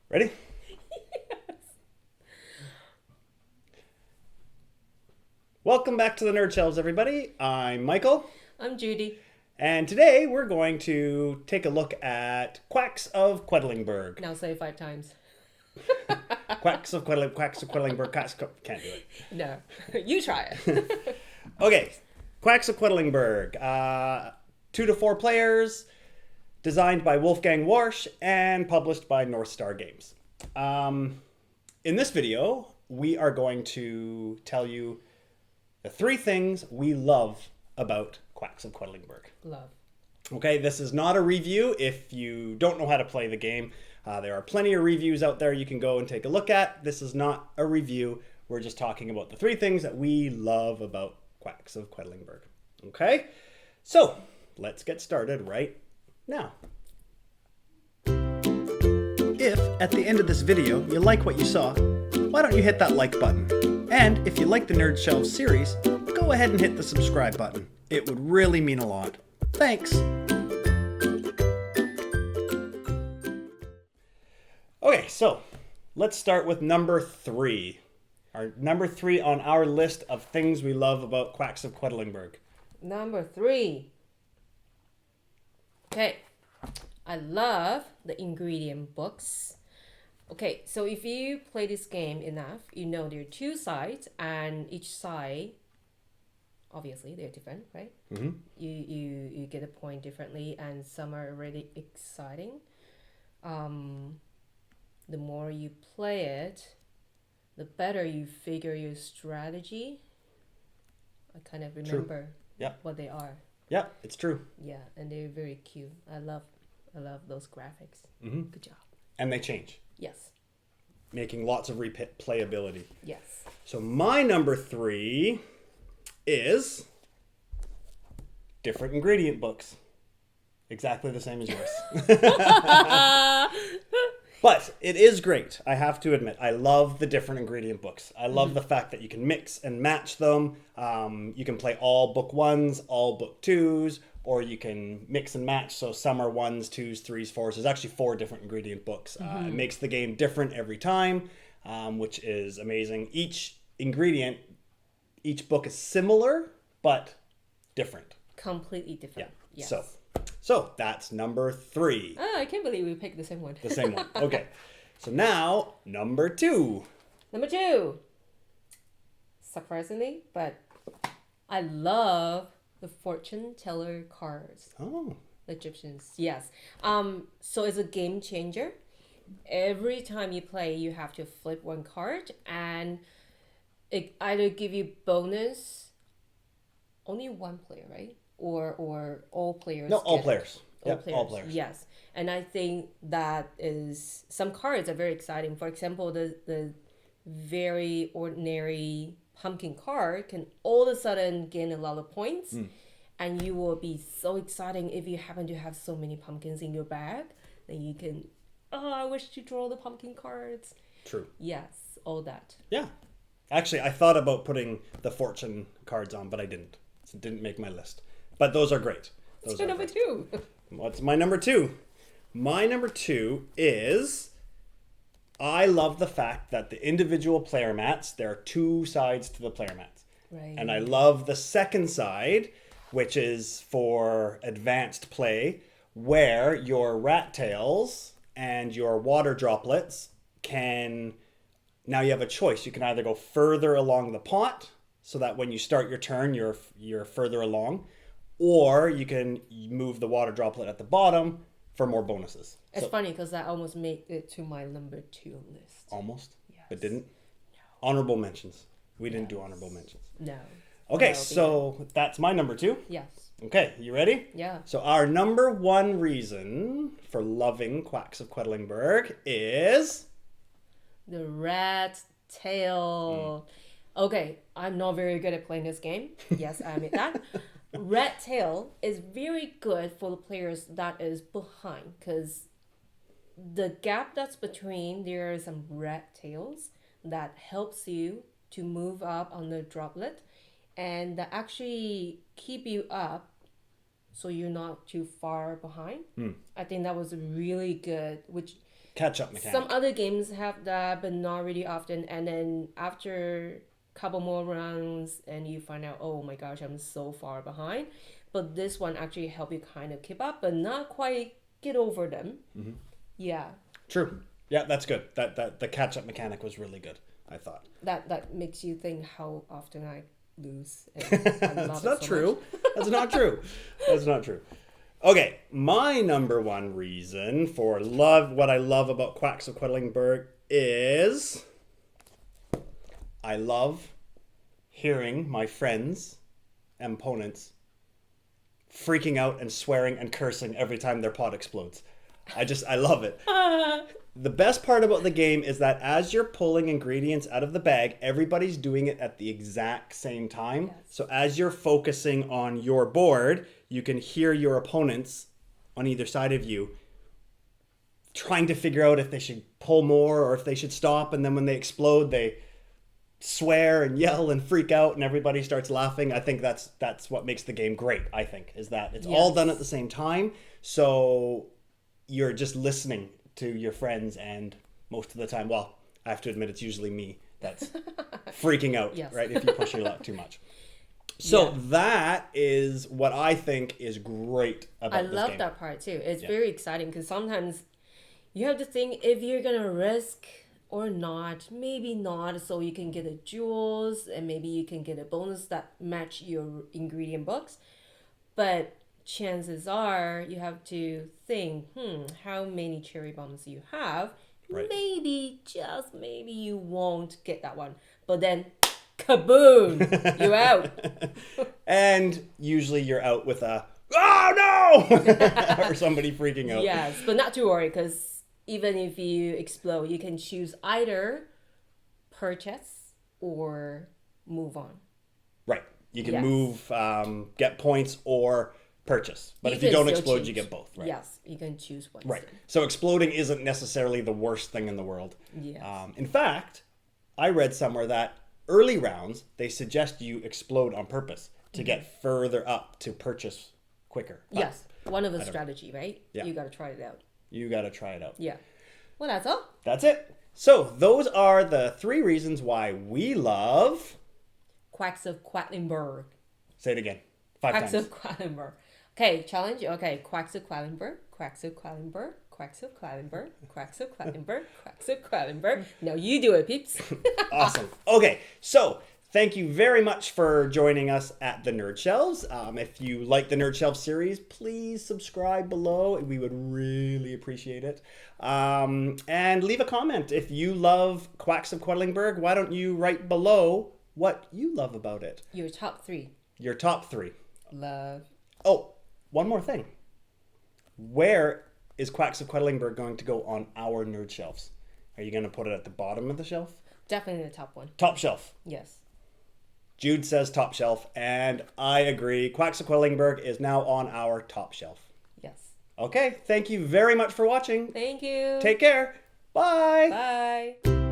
Ready? Yes. Welcome back to the Nerd Shelves, everybody. I'm Michael, I'm Judy. and today we're going to take a look at Quacks of Quedlinburg. Now say it 5 times. Quacks of Quedlinburg, can't do it. No, you try it. Okay, Quacks of Quedlinburg. 2 to 4 players, designed by Wolfgang Warsch, and published by North Star Games. In this video, we are going to tell you the 3 things we love about Quacks of Quedlinburg. Love. Okay, this is not a review. If you don't know how to play the game, there are plenty of reviews out there you can go and take a look at. This is not a review. We're just talking about the 3 things that we love about Quacks of Quedlinburg. Okay, so let's get started right now. If at the end of this video you like what you saw, why don't you hit that like button? And if you like the Nerd Shelves series, go ahead and hit the subscribe button. It would really mean a lot. Thanks! Okay, so let's start with number 3. Our number 3 on our list of things we love about Quacks of Quedlinburg. Number 3. Okay, I love the ingredient books. Okay, so if you play this game enough, you know there are 2 sides, and each side, obviously, they're different, right? Mm-hmm. You get a point differently, and some are really exciting. The more you play it, the better you figure your strategy. I kind of remember Yep. what they are. Yeah, it's true. Yeah, and they're very cute. I love those graphics. Mm-hmm. Good job. And they change, Yes. making lots of replayability. Yes. So my number 3 is different ingredient books. Exactly the same as yours. But it is great. I have to admit, I love the different ingredient books. I love the fact that you can mix and match them. You can play all book 1s, all book 2s, or you can mix and match. So some are 1s, 2s, 3s, 4s. There's actually 4 different ingredient books. It makes the game different every time, which is amazing. Each ingredient, each book is similar, but different. Completely different. Yeah. Yes. So that's number 3. I can't believe we picked the same one. The same one. Okay. So now, number 2. Number 2. Surprisingly, but I love the fortune teller cards. Oh. The Egyptians. Yes. So it's a game changer. Every time you play, you have to flip 1 card, and it either give you bonus. Only 1 player, right? Or all players. No, all get it. players. All Yep, players. all players. Yes. And I think that is, some cards are very exciting. For example, the very ordinary pumpkin card can all of a sudden gain a lot of points. And you will be so exciting if you happen to have so many pumpkins in your bag. Then you can, I wish to draw the pumpkin cards. True. Yes, all that. Yeah. Actually, I thought about putting the fortune cards on, but I didn't. It didn't make my list. But those are great. Those What's your number 2? What's my number 2? My number 2 is, I love the fact that the individual player mats, there are 2 sides to the player mats. Right. And I love the second side, which is for advanced play, where your rat tails and your water droplets can, now you have a choice. You can either go further along the pot, so that when you start your turn, you're further along, or you can move the water droplet at the bottom for more bonuses. It's funny because I almost made it to my number 2 list. Almost, Yes. but didn't. Honorable mentions. We didn't do honorable mentions. No. Okay, That'll be so that's my number 2. Yes. Okay, you ready? Yeah. So our number 1 reason for loving Quacks of Quedlinburg is... The rat tail. Okay, I'm not very good at playing this game. Yes, I admit that. Rat tail is very good for the players that is behind, because the gap that's between, there are some rat tails that helps you to move up on the droplet, and that actually keep you up so you're not too far behind. I think that was really good, which Catch-up mechanic. Some other games have that, but not really often. And then after a couple more rounds, and you find out, oh my gosh, I'm so far behind. But this one actually help you kind of keep up, but not quite get over them. Mm-hmm. Yeah. True. Yeah, that's good. That the catch-up mechanic was really good, I thought. That makes you think how often I lose. And I love That's it not so true. much. That's not true. That's not true. Okay, my number one reason for what I love about Quacks of Quedlinburg is I love hearing my friends and opponents freaking out and swearing and cursing every time their pot explodes. I love it. The best part about the game is that as you're pulling ingredients out of the bag, everybody's doing it at the exact same time. Yes. So as you're focusing on your board, you can hear your opponents on either side of you trying to figure out if they should pull more or if they should stop. And then when they explode, they swear and yell and freak out and everybody starts laughing. I think that's what makes the game great, I think, is that it's all done at the same time. So you're just listening to your friends, and most of the time, well, I have to admit it's usually me that's freaking out, right, if you push your luck too much. So that is what I think is great about this game. I love that part too. It's very exciting because sometimes you have to think if you're gonna risk or not, maybe not, so you can get a jewels and maybe you can get a bonus that match your ingredient books. But chances are you have to think, how many cherry bombs you have. Right. Maybe, just maybe you won't get that one. But then, kaboom, you're out. And usually you're out with a, oh no! Or somebody freaking out. Yes, but not to worry, because even if you explode, you can choose either purchase or move on. Right. You can move, get points, or purchase. But if you don't explode, you get both, right? Yes, you can choose one. Right. So exploding isn't necessarily the worst thing in the world. Yes. In fact, I read somewhere that early rounds, they suggest you explode on purpose to get further up to purchase quicker. But yes. One of the strategy, right? Yeah. You got to try it out. You got to try it out. Yeah. Well, that's all. That's it. So those are the 3 reasons why we love... Quacks of Quedlinburg. Say it again. 5 Quacks times. of Quedlinburg. Okay, challenge. Okay, Quacks of Quedlinburg. Quacks of Quedlinburg. Quacks of Quedlinburg. Quacks of Quedlinburg. Quacks of Quedlinburg. Now you do it, peeps. Awesome. Okay, so thank you very much for joining us at the Nerd Shelves. If you like the Nerd Shelves series, please subscribe below. We would really appreciate it. And leave a comment. If you love Quacks of Quedlinburg, why don't you write below what you love about it? Your top 3. Your top 3. Love. Oh, one more thing. Where is Quacks of Quedlinburg going to go on our Nerd Shelves? Are you going to put it at the bottom of the shelf? Definitely the top one. Top shelf. Yes. Jude says top shelf, and I agree. Quacks of Quedlinburg is now on our top shelf. Yes. Okay, thank you very much for watching. Thank you. Take care. Bye. Bye.